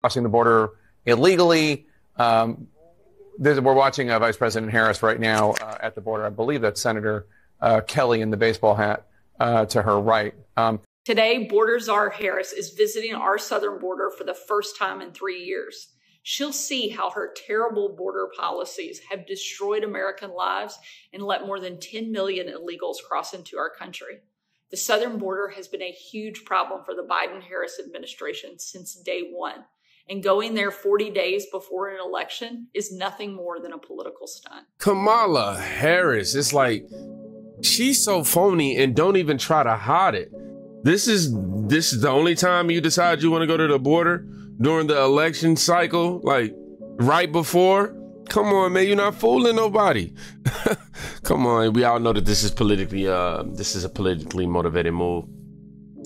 crossing the border illegally. We're watching Vice President Harris right now at the border. I believe that's Senator Kelly in the baseball hat to her right. Today, Border Czar Harris is visiting our southern border for the first time in 3 years. She'll see how her terrible border policies have destroyed American lives and let more than 10 million illegals cross into our country. The southern border has been a huge problem for the Biden-Harris administration since day one. And going there 40 days before an election is nothing more than a political stunt. Kamala Harris, it's like, she's so phony and don't even try to hide it. This is the only time you decide you want to go to the border during the election cycle, like right before. Come on, man, you're not fooling nobody. Come on, we all know that this is a politically motivated move,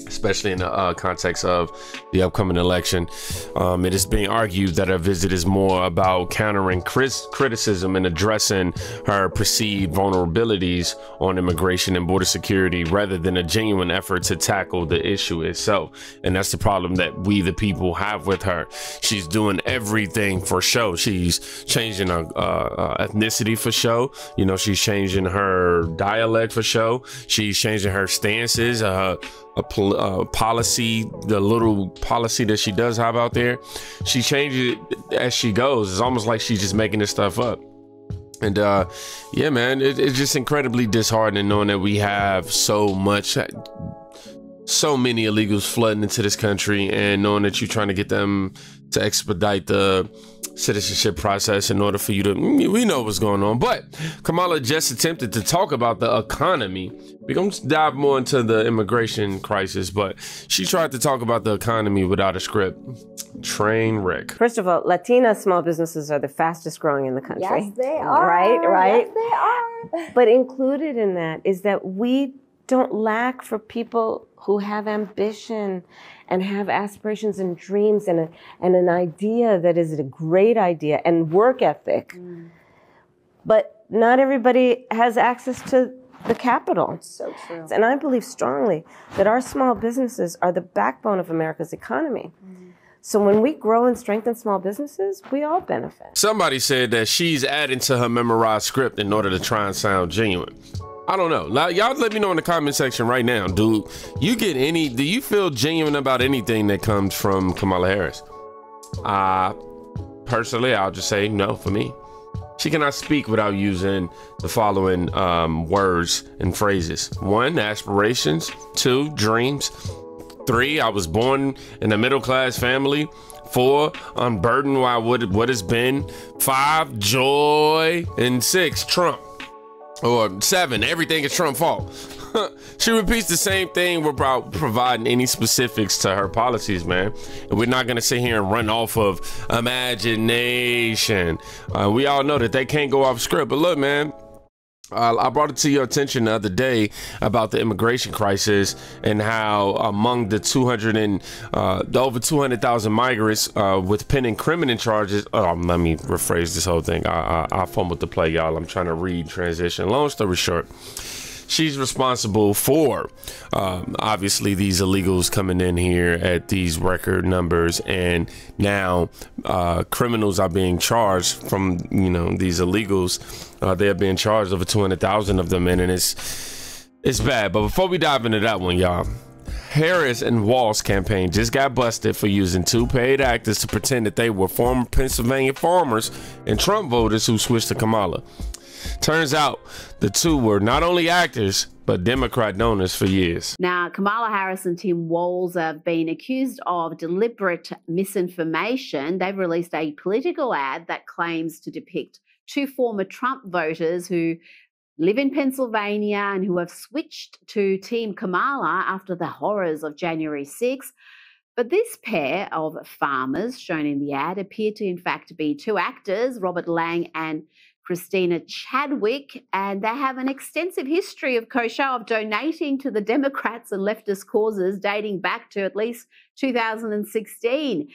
especially in the context of the upcoming election. It is being argued that her visit is more about countering criticism and addressing her perceived vulnerabilities on immigration and border security rather than a genuine effort to tackle the issue itself. And that's the problem that we, the people, have with her. She's doing everything for show. She's changing her ethnicity for show. You know, she's changing her dialect for show. She's changing her stances, policy, the little policy that she does have out there. She changes it as she goes. It's almost like she's just making this stuff up. And yeah, man, it's just incredibly disheartening knowing that we have so many illegals flooding into this country, and knowing that you're trying to get them to expedite the citizenship process in order for you to, we know what's going on. But Kamala just attempted to talk about the economy. We're going to dive more into the immigration crisis, but she tried to talk about the economy without a script. Train wreck. First of all, Latina small businesses are the fastest growing in the country. Yes, they are. Right? Yes, they are. But included in that is that we don't lack for people who have ambition and have aspirations and dreams and an idea that is a great idea and work ethic. But not everybody has access to the capital. That's so true. And I believe strongly that our small businesses are the backbone of America's economy. So when we grow and strengthen small businesses, we all benefit. Somebody said that she's adding to her memorized script in order to try and sound genuine. I don't know. Y'all let me know in the comment section right now. Do you feel genuine about anything that comes from Kamala Harris? Personally, I'll just say no for me. She cannot speak without using the following words and phrases. 1, aspirations. 2, dreams. 3, I was born in a middle-class family. 4, unburdened by what has been. 5, joy. And 6, Trump. Or 7, everything is Trump's fault. She repeats the same thing without providing any specifics to her policies, man. And we're not going to sit here and run off of imagination. We all know that they can't go off script. But look, man, I brought it to your attention the other day about the immigration crisis and how among the over 200,000 migrants with pending criminal charges. Let me rephrase this whole thing. I fumbled the play, y'all. I'm trying to read transition. Long story short, she's responsible for obviously these illegals coming in here at these record numbers, and now criminals are being charged from these illegals. They're being charged over 200,000 of them, and it's bad. But before we dive into that one, y'all, Harris and Walz campaign just got busted for using 2 paid actors to pretend that they were former Pennsylvania farmers and Trump voters who switched to Kamala. Turns out the 2 were not only actors, but Democrat donors for years. Now, Kamala Harris and Tim Walz have been accused of deliberate misinformation. They've released a political ad that claims to depict 2 former Trump voters who live in Pennsylvania and who have switched to Team Kamala after the horrors of January 6th. But this pair of farmers shown in the ad appear to in fact be 2 actors, Robert Lang and Christina Chadwick, and they have an extensive history of kosher of donating to the Democrats and leftist causes dating back to at least 2016.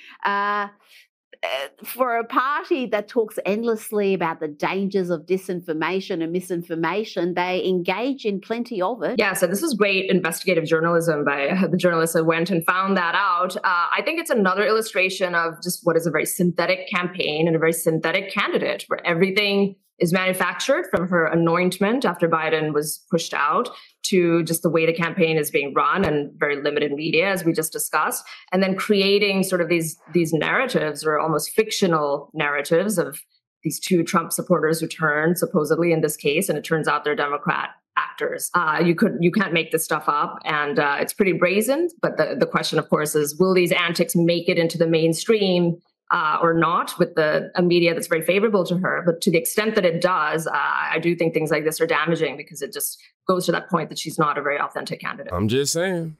for a party that talks endlessly about the dangers of disinformation and misinformation, they engage in plenty of it. Yeah, so this is great investigative journalism by the journalists that went and found that out. I think it's another illustration of just what is a very synthetic campaign and a very synthetic candidate, where everything is manufactured, from her anointment after Biden was pushed out to just the way the campaign is being run and very limited media, as we just discussed, and then creating sort of these narratives, or almost fictional narratives, of these two Trump supporters who turned, supposedly in this case, and it turns out they're Democrat actors. You can't make this stuff up, and it's pretty brazen. But the question, of course, is, will these antics make it into the mainstream or not, with a media that's very favorable to her? But to the extent that it does, I do think things like this are damaging, because it just goes to that point that she's not a very authentic candidate. I'm just saying,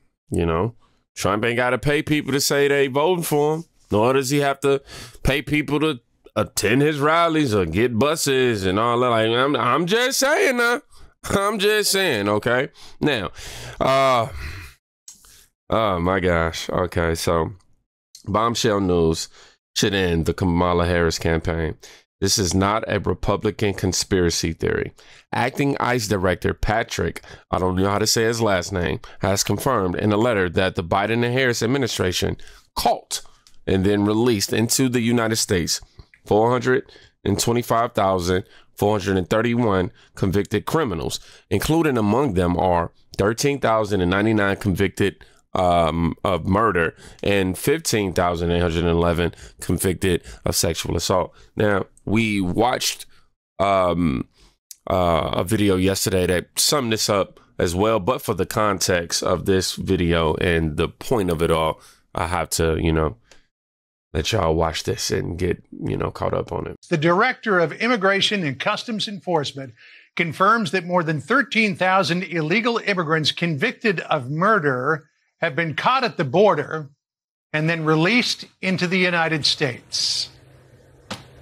Trump ain't got to pay people to say they voting for him, nor does he have to pay people to attend his rallies or get buses and all that. Like, I'm just saying now. I'm just saying, okay? Now, oh my gosh. Okay, so bombshell news should end the Kamala Harris campaign. This is not a Republican conspiracy theory. Acting ICE Director Patrick, I don't know how to say his last name, has confirmed in a letter that the Biden and Harris administration caught and then released into the United States 425,431 convicted criminals, including among them are 13,099 convicted of murder and 15,811 convicted of sexual assault. Now, we watched a video yesterday that summed this up as well, but for the context of this video and the point of it all, I have to, let y'all watch this and get, caught up on it. The Director of Immigration and Customs Enforcement confirms that more than 13,000 illegal immigrants convicted of murder have been caught at the border and then released into the United States.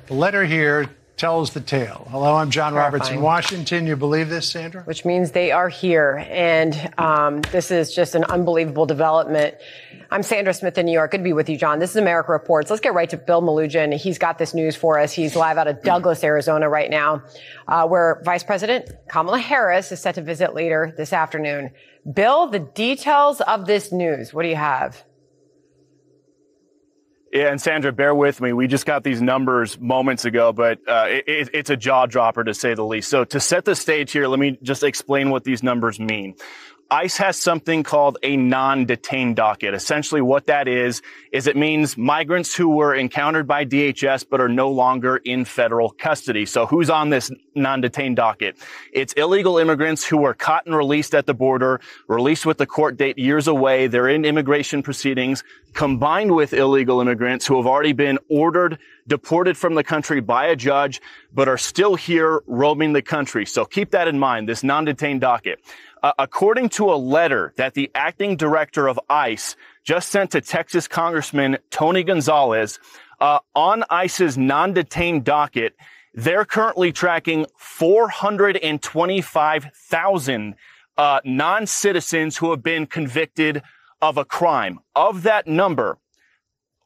The letter here tells the tale. Hello, I'm John Roberts in Washington. You believe this, Sandra? Which means they are here. And this is just an unbelievable development. I'm Sandra Smith in New York. Good to be with you, John. This is America Reports. Let's get right to Bill Melugin. He's got this news for us. He's live out of Douglas, Arizona right now, where Vice President Kamala Harris is set to visit later this afternoon. Bill, the details of this news, what do you have? Yeah, and Sandra, bear with me. We just got these numbers moments ago, but it's a jaw dropper, to say the least. So to set the stage here, let me just explain what these numbers mean. ICE has something called a non-detained docket. Essentially what that is it means migrants who were encountered by DHS but are no longer in federal custody. So who's on this non-detained docket? It's illegal immigrants who were caught and released at the border, released with the court date years away. They're in immigration proceedings, combined with illegal immigrants who have already been ordered deported from the country by a judge but are still here roaming the country. So keep that in mind, this non-detained docket. According to a letter that the acting director of ICE just sent to Texas Congressman Tony Gonzalez, on ICE's non-detained docket, they're currently tracking 425,000 non-citizens who have been convicted of a crime. Of that number,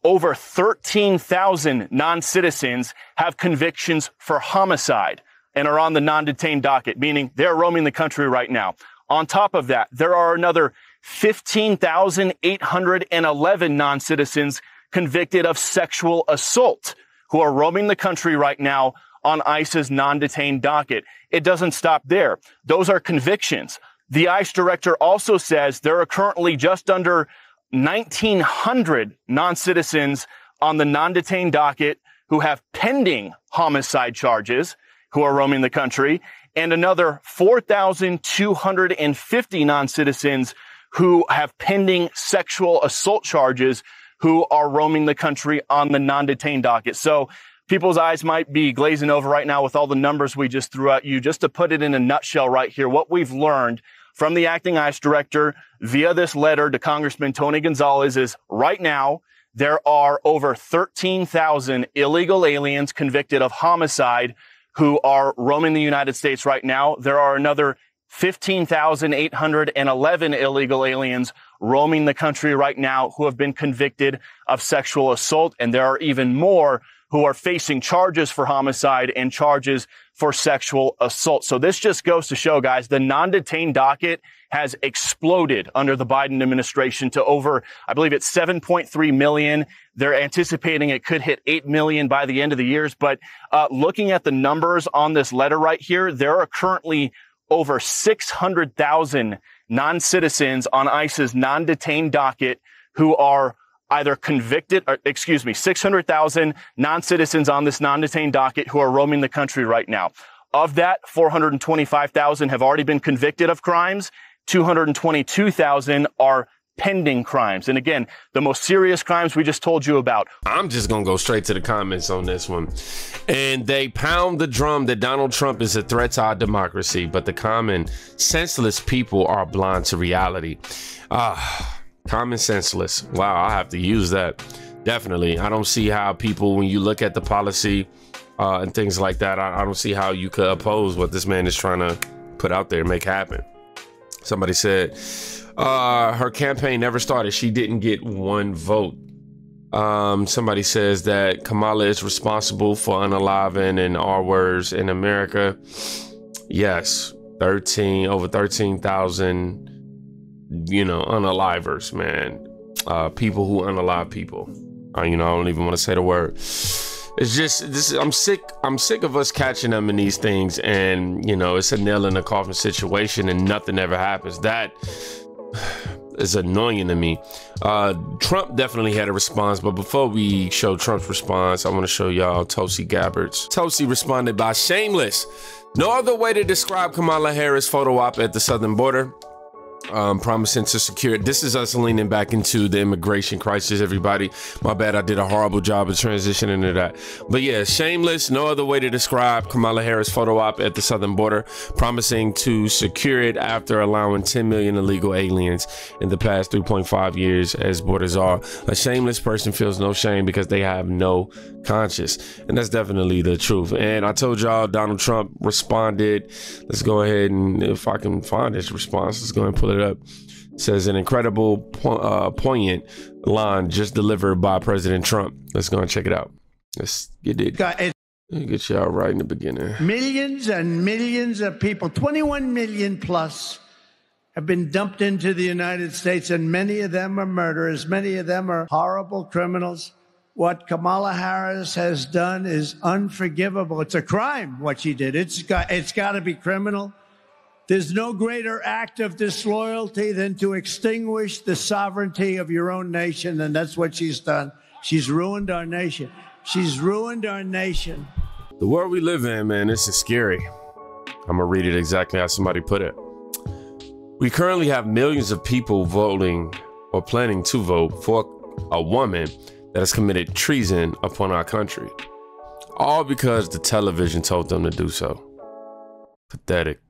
over 13,000 non-citizens have convictions for homicide and are on the non-detained docket, meaning they're roaming the country right now. On top of that, there are another 15,811 non-citizens convicted of sexual assault who are roaming the country right now on ICE's non-detained docket. It doesn't stop there. Those are convictions. The ICE director also says there are currently just under 1,900 non-citizens on the non-detained docket who have pending homicide charges who are roaming the country, and another 4,250 non-citizens who have pending sexual assault charges who are roaming the country on the non-detained docket. So people's eyes might be glazing over right now with all the numbers we just threw at you. Just to put it in a nutshell right here, what we've learned from the acting ICE director via this letter to Congressman Tony Gonzalez is right now there are over 13,000 illegal aliens convicted of homicide who are roaming the United States right now. There are another 15,811 illegal aliens roaming the country right now who have been convicted of sexual assault. And there are even more who are facing charges for homicide and charges for sexual assault. So this just goes to show, guys, the non-detained docket has exploded under the Biden administration to over, I believe it's 7.3 million. They're anticipating it could hit 8 million by the end of the year. But looking at the numbers on this letter right here, there are currently over 600,000 non-citizens on ICE's non-detained docket who are either convicted, 600,000 non-citizens on this non-detained docket who are roaming the country right now. Of that, 425,000 have already been convicted of crimes. 222,000 are pending crimes. And again, the most serious crimes we just told you about. I'm just going to go straight to the comments on this one. And they pound the drum that Donald Trump is a threat to our democracy, but the common senseless people are blind to reality. Common senseless. Wow, I have to use that. Definitely. I don't see how people, when you look at the policy and things like that, I don't see how you could oppose what this man is trying to put out there and make happen. Somebody said her campaign never started. She didn't get one vote. Somebody says that Kamala is responsible for unaliving and R words in America. Yes, over 13,000, unalivers, man. People who unalive people. I don't even want to say the word. It's just I'm sick of us catching them in these things, and it's a nail in the coffin situation and nothing ever happens. That is annoying to me. Trump definitely had a response, but before we show Trump's response, I want to show y'all Tulsi Gabbard's. Tulsi responded by shameless. No other way to describe Kamala Harris' photo op at the southern border. Promising to secure it. This is us leaning back into the immigration crisis, everybody. My bad, I did a horrible job of transitioning into that. But yeah, shameless, no other way to describe Kamala Harris' photo op at the southern border, promising to secure it after allowing 10 million illegal aliens in the past 3.5 years as borders are. A shameless person feels no shame because they have no conscience. And that's definitely the truth. And I told y'all Donald Trump responded. Let's go ahead and, if I can find his response, let's go ahead and pull it up. It says an incredible, poignant line just delivered by President Trump. Let's go and check it out. Let's get it. Get y'all right in the beginning. Millions and millions of people, 21 million plus, have been dumped into the United States, and many of them are murderers. Many of them are horrible criminals. What Kamala Harris has done is unforgivable. It's a crime, what she did. It's got to be criminal. There's no greater act of disloyalty than to extinguish the sovereignty of your own nation, and that's what she's done. She's ruined our nation. She's ruined our nation. The world we live in, man, this is scary. I'm gonna read it exactly how somebody put it. We currently have millions of people voting or planning to vote for a woman that has committed treason upon our country, all because the television told them to do so. Pathetic.